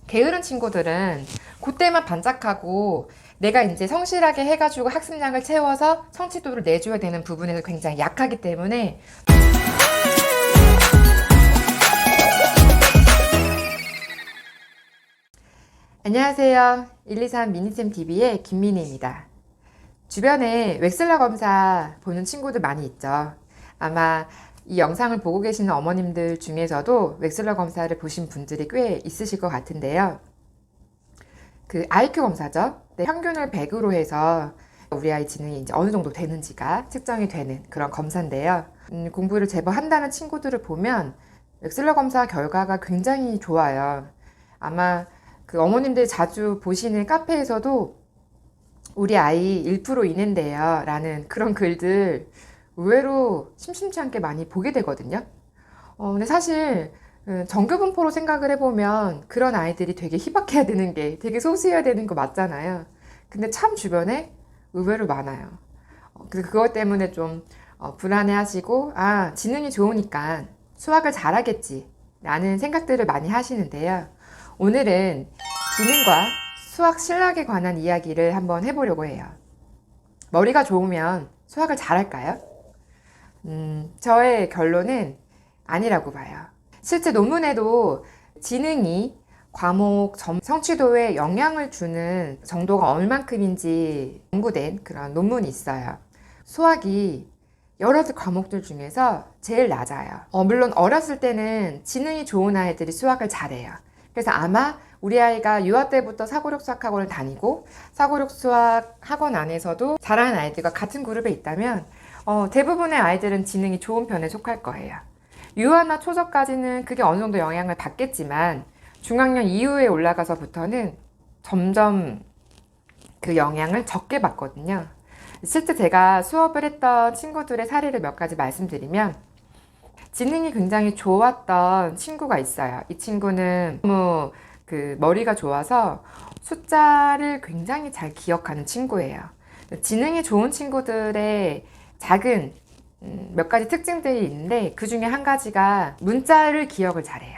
게으른 친구들은 그때만 반짝하고 내가 이제 성실하게 해가지고 학습량을 채워서 성취도를 내줘야 되는 부분에서 굉장히 약하기 때문에 안녕하세요. 123 미니쌤TV의 김민희입니다. 주변에 웩슬러 검사 보는 친구들 많이 있죠. 아마 이 영상을 보고 계시는 어머님들 중에서도 웩슬러 검사를 보신 분들이 꽤 있으실 것 같은데요. 그 IQ 검사죠. 평균을 100으로 해서 우리 아이 지능이 이제 어느 정도 되는지가 측정이 되는 그런 검사인데요. 공부를 제법 한다는 친구들을 보면 웩슬러 검사 결과가 굉장히 좋아요. 아마 그 어머님들 자주 보시는 카페에서도 우리 아이 1% 있는데요 라는 그런 글들 의외로 심심치 않게 많이 보게 되거든요. 근데 사실 정규분포로 생각을 해보면 그런 아이들이 되게 희박해야 되는 게 되게 소수해야 되는 거 맞잖아요. 근데 참 주변에 의외로 많아요. 그래서 그것 때문에 좀 불안해 하시고 지능이 좋으니까 수학을 잘하겠지 라는 생각들을 많이 하시는데요. 오늘은 지능과 수학 실력에 관한 이야기를 한번 해보려고 해요. 머리가 좋으면 수학을 잘할까요? 저의 결론은 아니라고 봐요. 실제 논문에도 지능이 과목 성취도에 영향을 주는 정도가 얼만큼인지 연구된 그런 논문이 있어요. 수학이 여러 과목들 중에서 제일 낮아요. 물론 어렸을 때는 지능이 좋은 아이들이 수학을 잘해요. 그래서 아마 우리 아이가 유아 때부터 사고력 수학 학원을 다니고 사고력 수학 학원 안에서도 잘하는 아이들과 같은 그룹에 있다면 대부분의 아이들은 지능이 좋은 편에 속할 거예요. 유아나 초저까지는 그게 어느 정도 영향을 받겠지만 중학년 이후에 올라가서부터는 점점 그 영향을 적게 받거든요. 실제 제가 수업을 했던 친구들의 사례를 몇 가지 말씀드리면 지능이 굉장히 좋았던 친구가 있어요. 이 친구는 너무 머리가 좋아서 숫자를 굉장히 잘 기억하는 친구예요. 지능이 좋은 친구들의 작은 몇 가지 특징들이 있는데 그 중에 한 가지가 문자를 기억을 잘해요.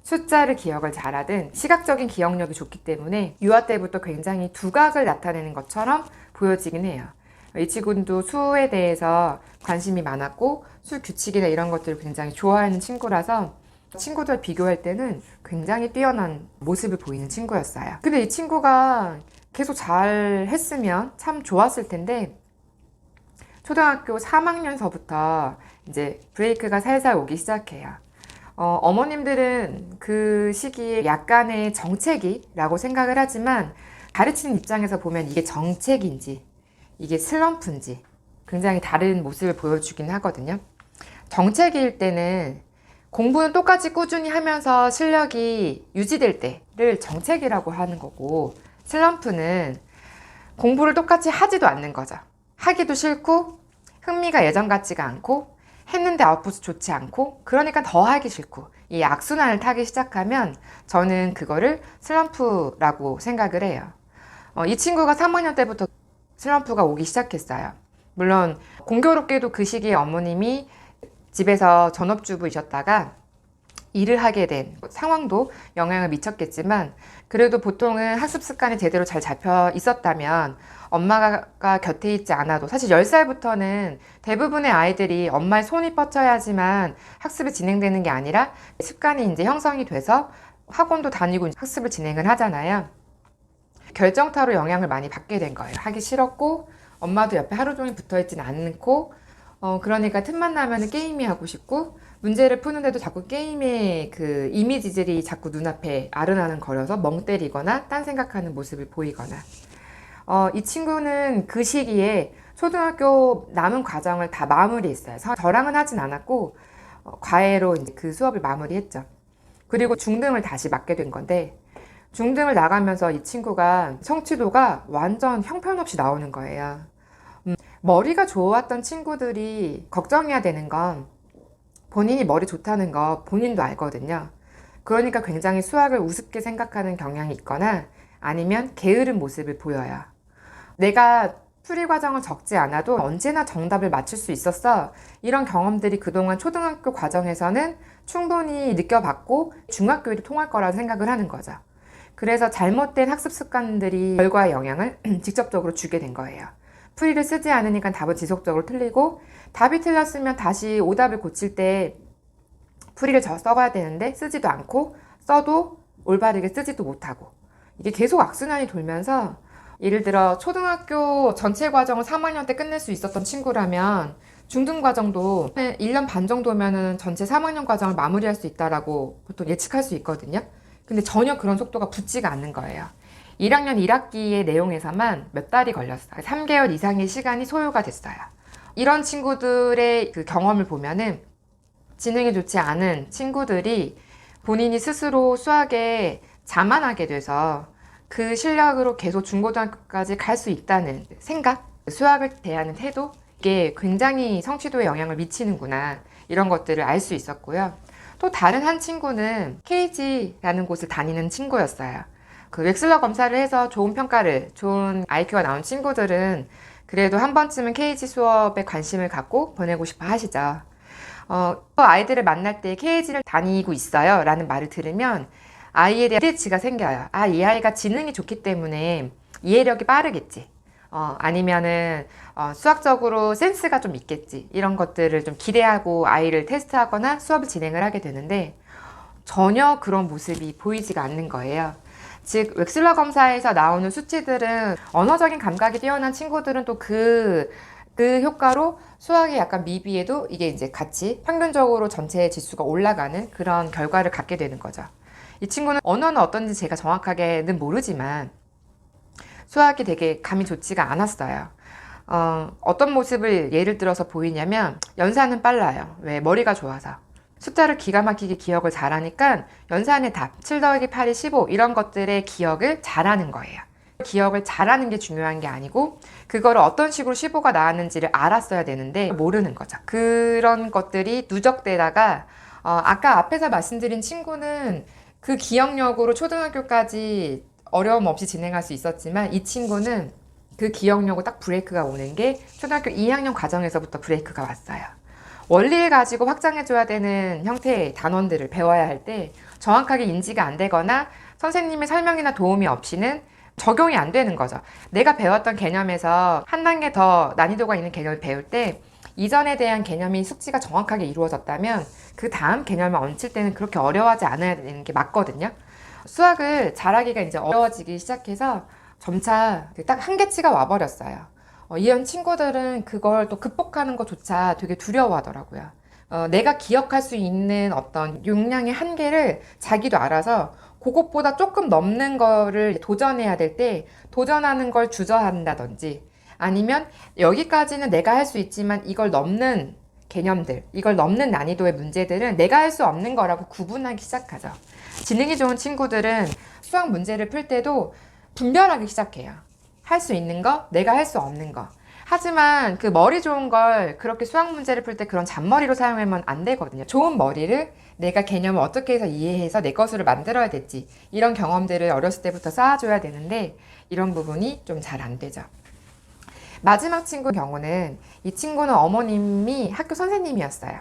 숫자를 기억을 잘하든 시각적인 기억력이 좋기 때문에 유아 때부터 굉장히 두각을 나타내는 것처럼 보여지긴 해요. 이 친구도 수에 대해서 관심이 많았고 수 규칙이나 이런 것들을 굉장히 좋아하는 친구라서 친구들 비교할 때는 굉장히 뛰어난 모습을 보이는 친구였어요. 근데 이 친구가 계속 잘 했으면 참 좋았을 텐데 초등학교 3학년서부터 이제 브레이크가 살살 오기 시작해요. 어머님들은 그 시기에 약간의 정체기라고 생각을 하지만 가르치는 입장에서 보면 이게 정체기인지 이게 슬럼프인지 굉장히 다른 모습을 보여주긴 하거든요. 정체기일 때는 공부는 똑같이 꾸준히 하면서 실력이 유지될 때를 정체기라고 하는 거고 슬럼프는 공부를 똑같이 하지도 않는 거죠. 하기도 싫고 흥미가 예전 같지가 않고 했는데 아웃풋이 좋지 않고 그러니까 더 하기 싫고 이 악순환을 타기 시작하면 저는 그거를 슬럼프라고 생각을 해요. 이 친구가 3학년 때부터 슬럼프가 오기 시작했어요. 물론 공교롭게도 그 시기에 어머님이 집에서 전업주부이셨다가 일을 하게 된 상황도 영향을 미쳤겠지만 그래도 보통은 학습 습관이 제대로 잘 잡혀 있었다면 엄마가 곁에 있지 않아도 사실 10살부터는 대부분의 아이들이 엄마의 손이 뻗쳐야지만 학습이 진행되는 게 아니라 습관이 이제 형성이 돼서 학원도 다니고 학습을 진행을 하잖아요. 결정타로 영향을 많이 받게 된 거예요. 하기 싫었고 엄마도 옆에 하루 종일 붙어 있지는 않고 그러니까 틈만 나면 게임이 하고 싶고 문제를 푸는데도 자꾸 게임의 그 이미지들이 자꾸 눈앞에 아른아른 거려서 멍 때리거나 딴 생각하는 모습을 보이거나 이 친구는 그 시기에 초등학교 남은 과정을 다 마무리했어요. 저랑은 하진 않았고 과외로 이제 그 수업을 마무리했죠. 그리고 중등을 다시 맡게 된 건데 중등을 나가면서 이 친구가 성취도가 완전 형편없이 나오는 거예요. 머리가 좋았던 친구들이 걱정해야 되는 건 본인이 머리 좋다는 거 본인도 알거든요. 그러니까 굉장히 수학을 우습게 생각하는 경향이 있거나 아니면 게으른 모습을 보여요. 내가 풀이 과정을 적지 않아도 언제나 정답을 맞출 수 있었어. 이런 경험들이 그동안 초등학교 과정에서는 충분히 느껴봤고 중학교에도 통할 거라는 생각을 하는 거죠. 그래서 잘못된 학습 습관들이 결과에 영향을 직접적으로 주게 된 거예요. 풀이를 쓰지 않으니까 답은 지속적으로 틀리고, 답이 틀렸으면 다시 오답을 고칠 때 풀이를 써봐야 되는데 쓰지도 않고, 써도 올바르게 쓰지도 못하고, 이게 계속 악순환이 돌면서, 예를 들어 초등학교 전체 과정을 3학년 때 끝낼 수 있었던 친구라면 중등 과정도 1년 반 정도면은 전체 3학년 과정을 마무리할 수 있다라고 보통 예측할 수 있거든요. 근데 전혀 그런 속도가 붙지가 않는 거예요. 1학년 1학기의 내용에서만 몇 달이 걸렸어요. 3개월 이상의 시간이 소요가 됐어요. 이런 친구들의 그 경험을 보면은 지능이 좋지 않은 친구들이 본인이 스스로 수학에 자만하게 돼서 그 실력으로 계속 중고등학교까지 갈 수 있다는 생각, 수학을 대하는 태도, 이게 굉장히 성취도에 영향을 미치는구나, 이런 것들을 알 수 있었고요. 또 다른 한 친구는 KG라는 곳을 다니는 친구였어요. 그 웩슬러 검사를 해서 좋은 평가를, 좋은 IQ가 나온 친구들은 그래도 한 번쯤은 KG 수업에 관심을 갖고 보내고 싶어 하시죠. 아이들을 만날 때 KG를 다니고 있어요 라는 말을 들으면 아이에 대한 기대치가 생겨요. 아, 이 아이가 지능이 좋기 때문에 이해력이 빠르겠지. 아니면은 수학적으로 센스가 좀 있겠지. 이런 것들을 좀 기대하고 아이를 테스트하거나 수업을 진행을 하게 되는데 전혀 그런 모습이 보이지가 않는 거예요. 즉 웩슬러 검사에서 나오는 수치들은 언어적인 감각이 뛰어난 친구들은 또 그 효과로 수학이 약간 미비해도 이게 이제 같이 평균적으로 전체 지수가 올라가는 그런 결과를 갖게 되는 거죠. 이 친구는 언어는 어떤지 제가 정확하게는 모르지만 수학이 되게 감이 좋지가 않았어요. 어떤 모습을 예를 들어서 보이냐면 연산은 빨라요. 왜? 머리가 좋아서. 숫자를 기가 막히게 기억을 잘하니까 연산의 답, 7 더하기 8이 15 이런 것들의 기억을 잘하는 거예요. 기억을 잘하는 게 중요한 게 아니고 그거를 어떤 식으로 15가 나왔는지를 알았어야 되는데 모르는 거죠. 그런 것들이 누적되다가 아까 앞에서 말씀드린 친구는 그 기억력으로 초등학교까지 어려움 없이 진행할 수 있었지만 이 친구는 그 기억력으로 딱 브레이크가 오는 게 초등학교 2학년 과정에서부터 브레이크가 왔어요. 원리를 가지고 확장해줘야 되는 형태의 단원들을 배워야 할 때 정확하게 인지가 안 되거나 선생님의 설명이나 도움이 없이는 적용이 안 되는 거죠. 내가 배웠던 개념에서 한 단계 더 난이도가 있는 개념을 배울 때 이전에 대한 개념이 숙지가 정확하게 이루어졌다면 그 다음 개념을 얹힐 때는 그렇게 어려워하지 않아야 되는 게 맞거든요. 수학을 잘하기가 이제 어려워지기 시작해서 점차 딱 한계치가 와버렸어요. 이런 친구들은 그걸 또 극복하는 것조차 되게 두려워하더라고요. 내가 기억할 수 있는 어떤 용량의 한계를 자기도 알아서 그것보다 조금 넘는 거를 도전해야 될 때 도전하는 걸 주저한다든지 아니면 여기까지는 내가 할 수 있지만 이걸 넘는 개념들, 이걸 넘는 난이도의 문제들은 내가 할 수 없는 거라고 구분하기 시작하죠. 지능이 좋은 친구들은 수학 문제를 풀 때도 분별하기 시작해요. 할 수 있는 거, 내가 할 수 없는 거. 하지만 그 머리 좋은 걸 그렇게 수학 문제를 풀 때 그런 잔머리로 사용하면 안 되거든요. 좋은 머리를 내가 개념을 어떻게 해서 이해해서 내 것으로 만들어야 될지 이런 경험들을 어렸을 때부터 쌓아줘야 되는데 이런 부분이 좀 잘 안 되죠. 마지막 친구 경우는 이 친구는 어머님이 학교 선생님이었어요.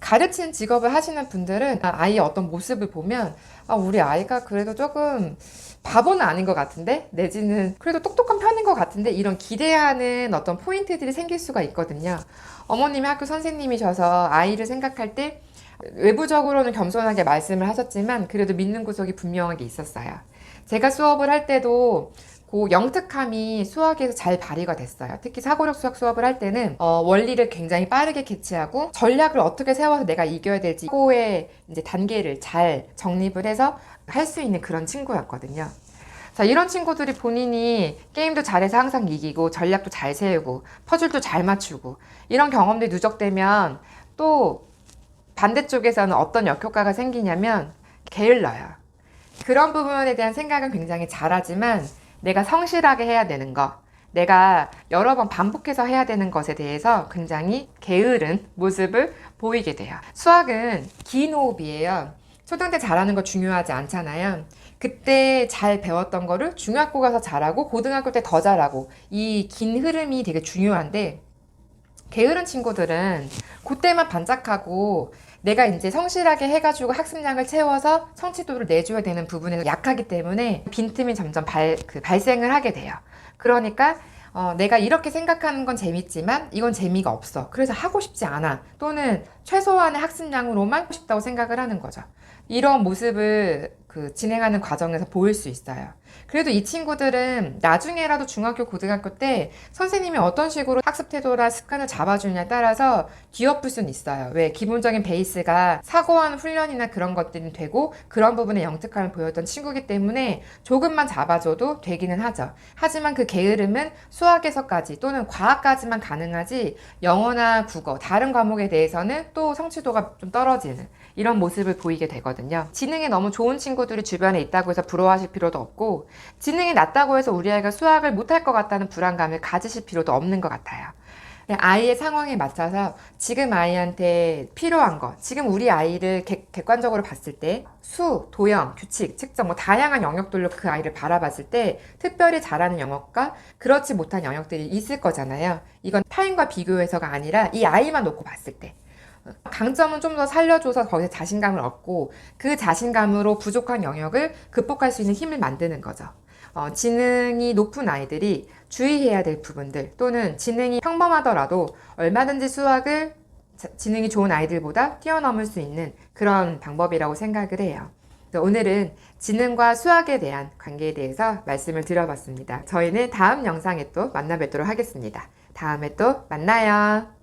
가르치는 직업을 하시는 분들은 아이의 어떤 모습을 보면 우리 아이가 그래도 조금 바보는 아닌 것 같은데 내지는 그래도 똑똑한 편인 것 같은데 이런 기대하는 어떤 포인트들이 생길 수가 있거든요. 어머님이 학교 선생님이셔서 아이를 생각할 때 외부적으로는 겸손하게 말씀을 하셨지만 그래도 믿는 구석이 분명하게 있었어요. 제가 수업을 할 때도 그 영특함이 수학에서 잘 발휘가 됐어요. 특히 사고력 수학 수업을 할 때는 원리를 굉장히 빠르게 캐치하고 전략을 어떻게 세워서 내가 이겨야 될지 사고의 이제 단계를 잘 정립을 해서 할 수 있는 그런 친구였거든요. 자, 이런 친구들이 본인이 게임도 잘해서 항상 이기고 전략도 잘 세우고 퍼즐도 잘 맞추고 이런 경험들이 누적되면 또 반대쪽에서는 어떤 역효과가 생기냐면 게을러요. 그런 부분에 대한 생각은 굉장히 잘하지만 내가 성실하게 해야 되는 거, 내가 여러 번 반복해서 해야 되는 것에 대해서 굉장히 게으른 모습을 보이게 돼요. 수학은 긴 호흡이에요. 초등 때 잘하는 거 중요하지 않잖아요. 그때 잘 배웠던 거를 중학교 가서 잘하고 고등학교 때 더 잘하고 이 긴 흐름이 되게 중요한데 게으른 친구들은 그때만 반짝하고 내가 이제 성실하게 해가지고 학습량을 채워서 성취도를 내줘야 되는 부분에서 약하기 때문에 빈틈이 점점 발생을 하게 돼요. 그러니까 내가 이렇게 생각하는 건 재밌지만 이건 재미가 없어. 그래서 하고 싶지 않아. 또는 최소한의 학습량으로만 하고 싶다고 생각을 하는 거죠. 이런 모습을 진행하는 과정에서 보일 수 있어요. 그래도 이 친구들은 나중에라도 중학교, 고등학교 때 선생님이 어떤 식으로 학습 태도나 습관을 잡아주냐에 따라서 뒤엎을 수는 있어요. 왜? 기본적인 베이스가 사고하는 훈련이나 그런 것들이 되고 그런 부분에 영특함을 보였던 친구이기 때문에 조금만 잡아줘도 되기는 하죠. 하지만 그 게으름은 수학에서까지 또는 과학까지만 가능하지 영어나 국어, 다른 과목에 대해서는 또 성취도가 좀 떨어지는 이런 모습을 보이게 되거든요. 지능이 너무 좋은 친구들이 주변에 있다고 해서 부러워하실 필요도 없고 지능이 낮다고 해서 우리 아이가 수학을 못할 것 같다는 불안감을 가지실 필요도 없는 것 같아요. 아이의 상황에 맞춰서 지금 아이한테 필요한 거, 지금 우리 아이를 객관적으로 봤을 때 수, 도형, 규칙, 측정 다양한 영역들로 그 아이를 바라봤을 때 특별히 잘하는 영역과 그렇지 못한 영역들이 있을 거잖아요. 이건 타인과 비교해서가 아니라 이 아이만 놓고 봤을 때 강점은 좀 더 살려줘서 거기서 자신감을 얻고 그 자신감으로 부족한 영역을 극복할 수 있는 힘을 만드는 거죠. 지능이 높은 아이들이 주의해야 될 부분들 또는 지능이 평범하더라도 얼마든지 수학을 지능이 좋은 아이들보다 뛰어넘을 수 있는 그런 방법이라고 생각을 해요. 오늘은 지능과 수학에 대한 관계에 대해서 말씀을 드려봤습니다. 저희는 다음 영상에 또 만나 뵙도록 하겠습니다. 다음에 또 만나요.